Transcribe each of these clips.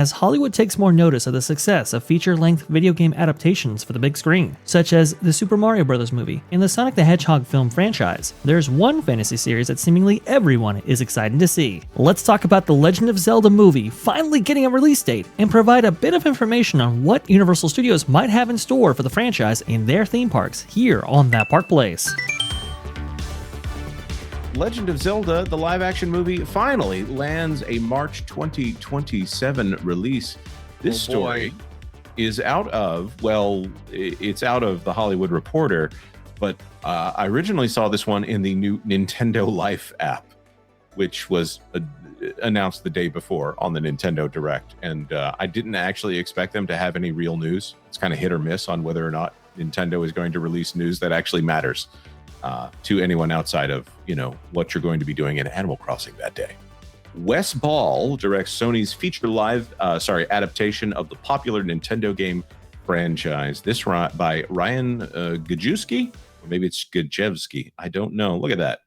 as Hollywood takes more notice of the success of feature-length video game adaptations for the big screen, such as the Super Mario Bros. Movie and the Sonic the Hedgehog film franchise. There's one fantasy series that seemingly everyone is excited to see. Let's talk about the Legend of Zelda movie finally getting a release date and provide a bit of information on what Universal Studios might have in store for the franchise in their theme parks here on That Park Place. Legend of Zelda, the live-action movie, finally lands a March 2027 release. This story is out of, it's out of The Hollywood Reporter, but I originally saw this one in the new Nintendo Life app, which was announced the day before on the Nintendo Direct, and I didn't actually expect them to have any real news. It's kind of hit or miss on whether or not Nintendo is going to release news that actually matters to anyone outside of, what you're going to be doing in Animal Crossing that day. Wes Ball directs Sony's feature adaptation of the popular Nintendo game franchise. This by Ryan Gajewski, or maybe it's Gajewski. I don't know. Look at that.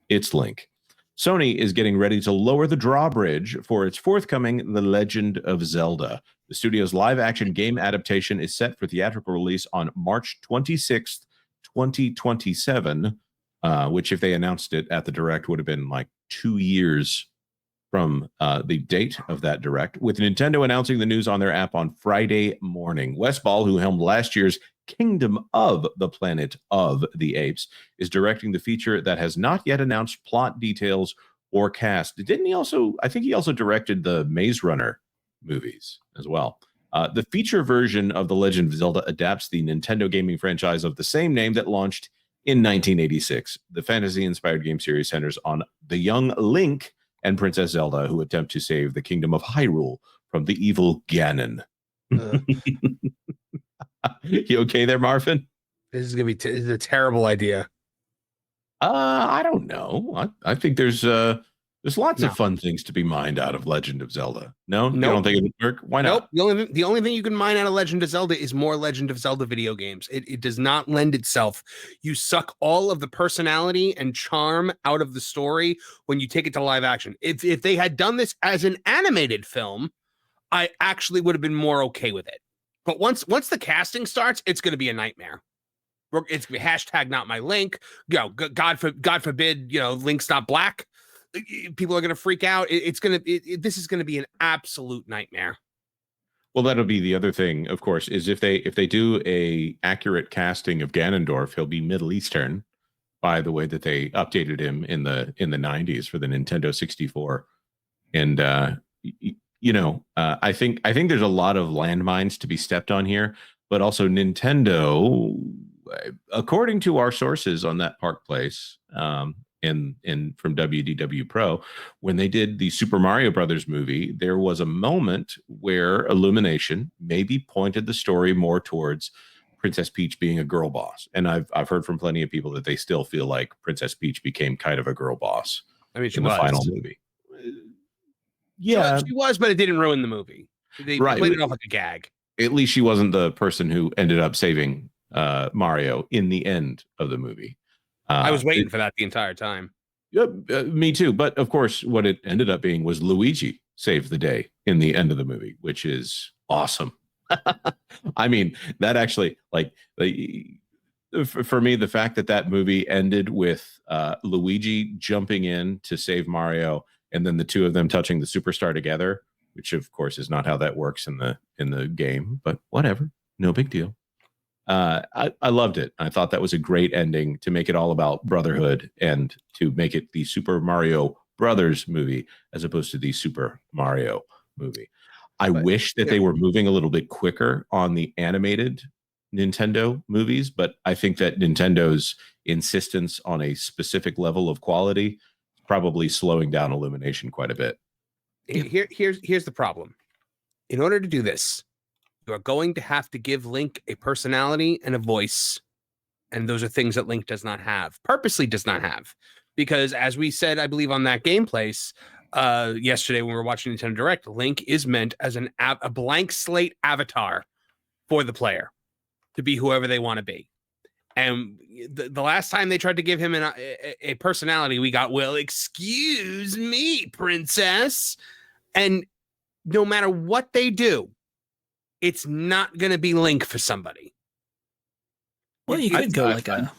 It's Link. Sony is getting ready to lower the drawbridge for its forthcoming The Legend of Zelda. The studio's live-action game adaptation is set for theatrical release on March 26th, 2027, which if they announced it at the Direct would have been like 2 years from the date of that Direct, with Nintendo announcing the news on their app on Friday morning. Wes Ball, who helmed last year's Kingdom of the Planet of the Apes, is directing the feature that has not yet announced plot details or cast. Didn't he also, I think he also directed the Maze Runner movies as well. The feature version of The Legend of Zelda adapts the Nintendo gaming franchise of the same name that launched in 1986. The fantasy-inspired game series centers on the young Link and Princess Zelda, who attempt to save the Kingdom of Hyrule from the evil Ganon. You okay there, Marvin? This is gonna be this is a terrible idea. I don't know. I think there's lots of fun things to be mined out of Legend of Zelda. No, you don't think it would work? Why not? Nope. The only thing you can mine out of Legend of Zelda is more Legend of Zelda video games. It does not lend itself. You suck all of the personality and charm out of the story when you take it to live action. If they had done this as an animated film, I actually would have been more okay with it. But once the casting starts, it's going to be a nightmare. It's going to be hashtag not my Link. God forbid, Link's not black. People are going to freak out. This is going to be an absolute nightmare. Well, that'll be the other thing, of course, is if they do a accurate casting of Ganondorf, he'll be Middle Eastern by the way that they updated him in the 90s for the Nintendo 64. And I think there's a lot of landmines to be stepped on here, but also Nintendo, according to our sources on That Park Place, and from WDW Pro, when they did the Super Mario Brothers movie, there was a moment where Illumination maybe pointed the story more towards Princess Peach being a girl boss. And I've heard from plenty of people that they still feel like Princess Peach became kind of a girl boss in the final movie. Yeah, she was, but it didn't ruin the movie. They played it off like a gag. At least she wasn't the person who ended up saving Mario in the end of the movie. I was waiting for that the entire time. Me too. But of course, what it ended up being was Luigi saved the day in the end of the movie, which is awesome. I mean, that actually, for me, the fact that movie ended with Luigi jumping in to save Mario, and then the two of them touching the superstar together, which of course is not how that works in the game, but whatever, no big deal. I loved it. I thought that was a great ending to make it all about brotherhood and to make it the Super Mario Brothers movie as opposed to the Super Mario movie. I wish that they were moving a little bit quicker on the animated Nintendo movies, but I think that Nintendo's insistence on a specific level of quality is probably slowing down Illumination quite a bit. Here's the problem. In order to do this, you are going to have to give Link a personality and a voice. And those are things that Link does not have, purposely does not have. Because as we said, I believe on that Game Place yesterday when we were watching Nintendo Direct, Link is meant as a blank slate avatar for the player to be whoever they want to be. And the last time they tried to give him a personality, we got, well, excuse me, princess. And no matter what they do, it's not going to be Link for somebody. Well, you could go like a.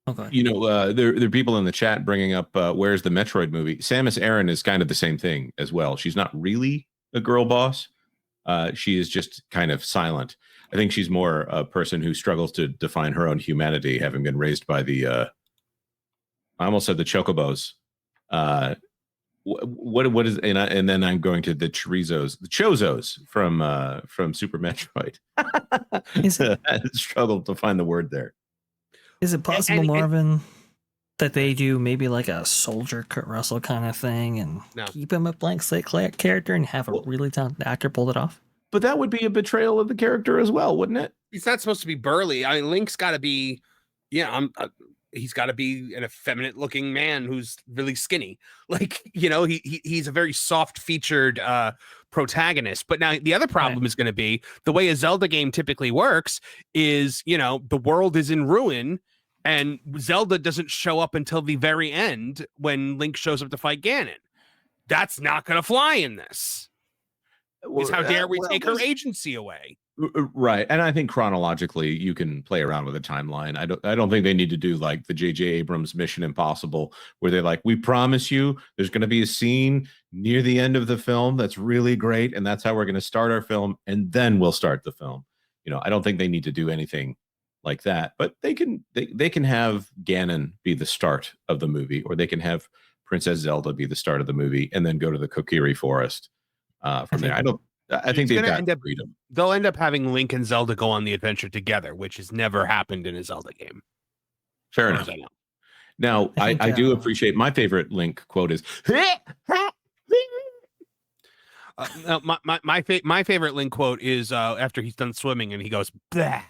Okay. You know, there are people in the chat bringing up where's the Metroid movie. Samus Aran is kind of the same thing as well. She's not really a girl boss. She is just kind of silent. I think she's more a person who struggles to define her own humanity, having been raised by the. I almost said the Chocobos. What is and then I'm going to the Chozos from Super Metroid. I struggled to find the word there. Is it possible, Marvin, that they do maybe like a soldier Kurt Russell kind of thing and keep him a blank slate character and have a really talented actor pull it off? But that would be a betrayal of the character as well, wouldn't it? He's not supposed to be burly. I mean, Link's got to be, he's got to be an effeminate looking man who's really skinny. Like, he's a very soft featured protagonist. But now the other problem is going to be the way a Zelda game typically works is, the world is in ruin and Zelda doesn't show up until the very end when Link shows up to fight Ganon. That's not going to fly in this. Is how dare we take her agency away? Right, and I think chronologically you can play around with a timeline. I don't think they need to do like the J.J. Abrams Mission Impossible, where they're like, we promise you, there's going to be a scene near the end of the film that's really great, and that's how we're going to start our film, and then we'll start the film. I don't think they need to do anything like that, but they can have Ganon be the start of the movie, or they can have Princess Zelda be the start of the movie, and then go to the Kokiri Forest from there. I think they've got freedom. They'll end up having Link and Zelda go on the adventure together, which has never happened in a Zelda game. Fair enough. Now, I do appreciate my favorite Link quote is. My favorite Link quote is after he's done swimming and he goes, "Bah."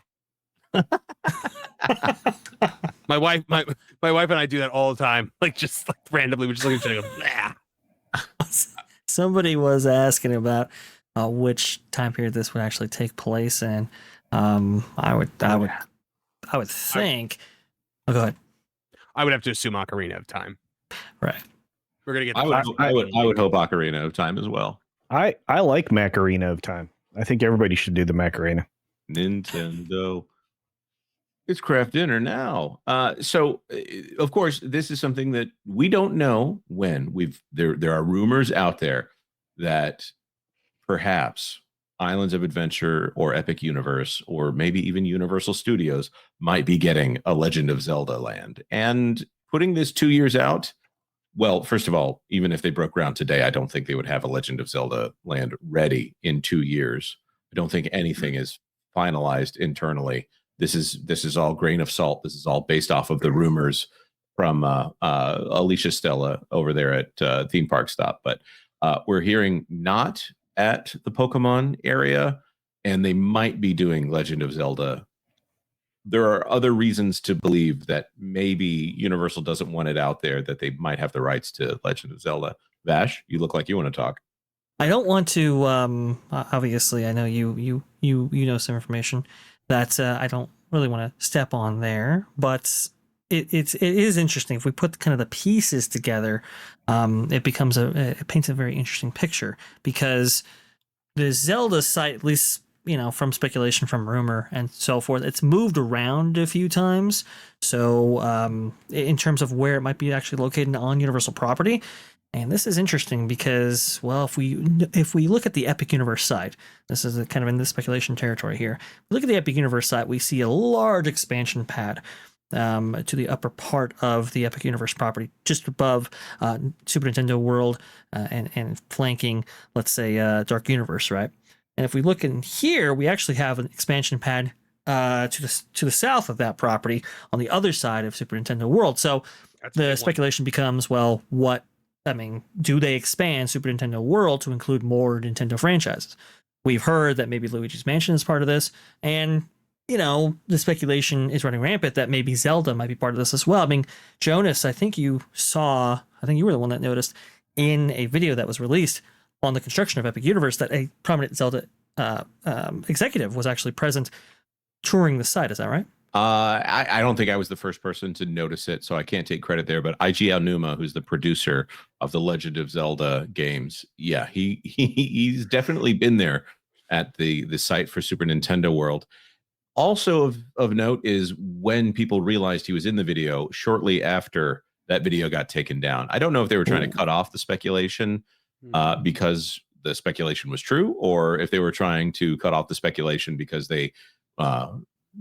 my wife and I do that all the time, like just like randomly. We just look at each other and go, "Bah." Somebody was asking about which time period this would actually take place in. I would think. Go ahead. I would have to assume Ocarina of Time. Right. We're gonna get. I would hope Ocarina of Time as well. I like Macarena of Time. I think everybody should do the Macarena. Nintendo. It's craft dinner now. So, of course, this is something that we don't know when. There are rumors out there that perhaps Islands of Adventure or Epic Universe or maybe even Universal Studios might be getting a Legend of Zelda land. And putting this 2 years out, well, first of all, even if they broke ground today, I don't think they would have a Legend of Zelda land ready in 2 years. I don't think anything is finalized internally. This is all grain of salt. This is all based off of the rumors from Alicia Stella over there at Theme Park Stop. But we're hearing not at the Pokemon area, and they might be doing Legend of Zelda. There are other reasons to believe that maybe Universal doesn't want it out there, that they might have the rights to Legend of Zelda. Vash, you look like you want to talk. I don't want to. Obviously, I know you know some information that I don't really want to step on there, but it is interesting. If we put kind of the pieces together, it paints a very interesting picture, because the Zelda site, at least from speculation, from rumor and so forth, it's moved around a few times. So in terms of where it might be actually located on Universal property. And this is interesting because, well, if we look at the Epic Universe side, this is kind of in the speculation territory here. Look at the Epic Universe side, we see a large expansion pad to the upper part of the Epic Universe property, just above Super Nintendo World and flanking, let's say, Dark Universe, right? And if we look in here, we actually have an expansion pad to the south of that property on the other side of Super Nintendo World. So the speculation becomes, well, do they expand Super Nintendo World to include more Nintendo franchises? We've heard that maybe Luigi's Mansion is part of this, and the speculation is running rampant that maybe Zelda might be part of this as well. I mean, Jonas, I think you were the one that noticed in a video that was released on the construction of Epic Universe that a prominent Zelda executive was actually present touring the site. Is that right? I don't think I was the first person to notice it, so I can't take credit there. But Eiji Aonuma, who's the producer of the Legend of Zelda games, yeah, he's definitely been there at the site for Super Nintendo World. Also of note is when people realized he was in the video shortly after that video got taken down. I don't know if they were trying to cut off the speculation because the speculation was true, or if they were trying to cut off the speculation because they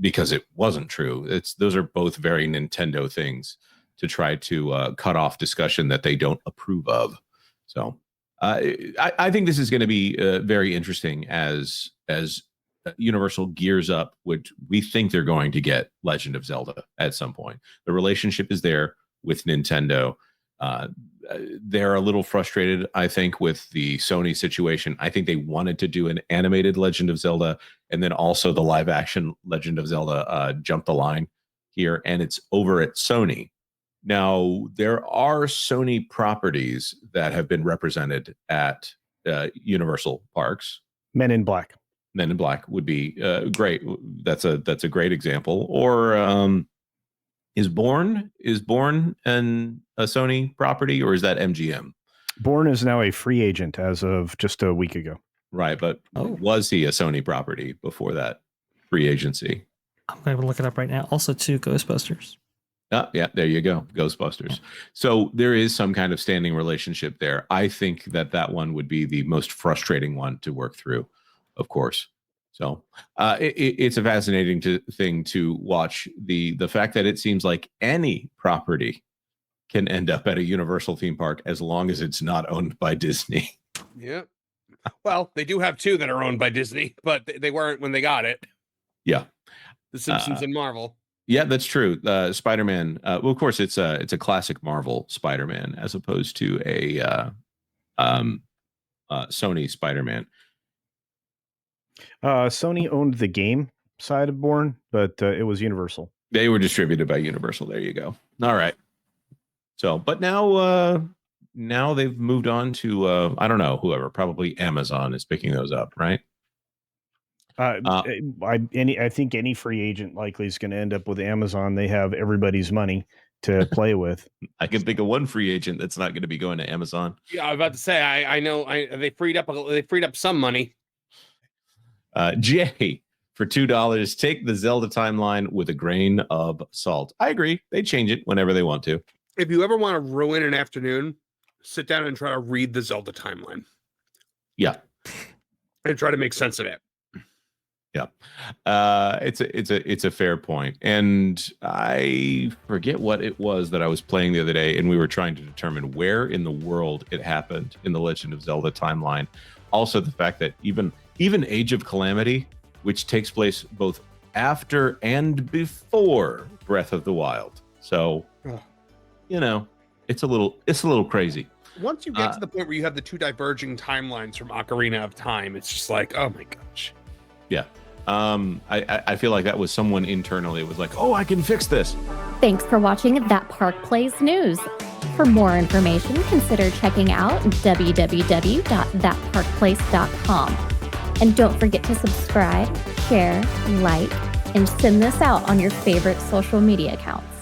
because it wasn't true. Those are both very Nintendo things to try to cut off discussion that they don't approve of. So I think this is going to be very interesting as Universal gears up, which we think they're going to get Legend of Zelda at some point. The relationship is there with Nintendo. They're a little frustrated, I think, with the Sony situation. I think they wanted to do an animated Legend of Zelda, and then also the live action Legend of Zelda jumped the line here, and it's over at Sony. Now, there are Sony properties that have been represented at Universal Parks. Men in Black. Men in Black would be great. That's a great example. Or is Bourne a Sony property, or is that MGM? Bourne is now a free agent as of just a week ago. Right, but was he a Sony property before that free agency? I'm going to look it up right now. Also, too, Ghostbusters. Yeah, there you go, Ghostbusters. So there is some kind of standing relationship there. I think that one would be the most frustrating one to work through, of course. So it's a fascinating thing to watch. The fact that it seems like any property can end up at a Universal theme park as long as it's not owned by Disney. Yeah. Well, they do have two that are owned by Disney, but they weren't when they got it. Yeah. The Simpsons and Marvel. Yeah, that's true. Spider-Man. Well, of course, it's a classic Marvel Spider-Man as opposed to a Sony Spider-Man. Sony owned the game side of Bourne, but it was Universal. They were distributed by Universal. There you go. All right. So, but now they've moved on to I don't know, whoever. Probably Amazon is picking those up, right? I think any free agent likely is going to end up with Amazon. They have everybody's money to play with. I can think of one free agent that's not going to be going to Amazon. Yeah, I was about to say. I know. They freed up some money. Jay, for $2, take the Zelda timeline with a grain of salt. I agree. They change it whenever they want to. If you ever want to ruin an afternoon, sit down and try to read the Zelda timeline. Yeah, and try to make sense of it. Yeah, it's a fair point, and I forget what it was that I was playing the other day, and we were trying to determine where in the world it happened in the Legend of Zelda timeline. Also, the fact that even Age of Calamity, which takes place both after and before Breath of the Wild, so it's a little crazy. Once you get to the point where you have the two diverging timelines from Ocarina of Time, it's just like, oh my gosh. Yeah. I feel like that was someone internally. It was like, oh, I can fix this. Thanks for watching That Park Plays News. For more information, consider checking out www.thatparkplace.com. And don't forget to subscribe, share, like, and send this out on your favorite social media accounts.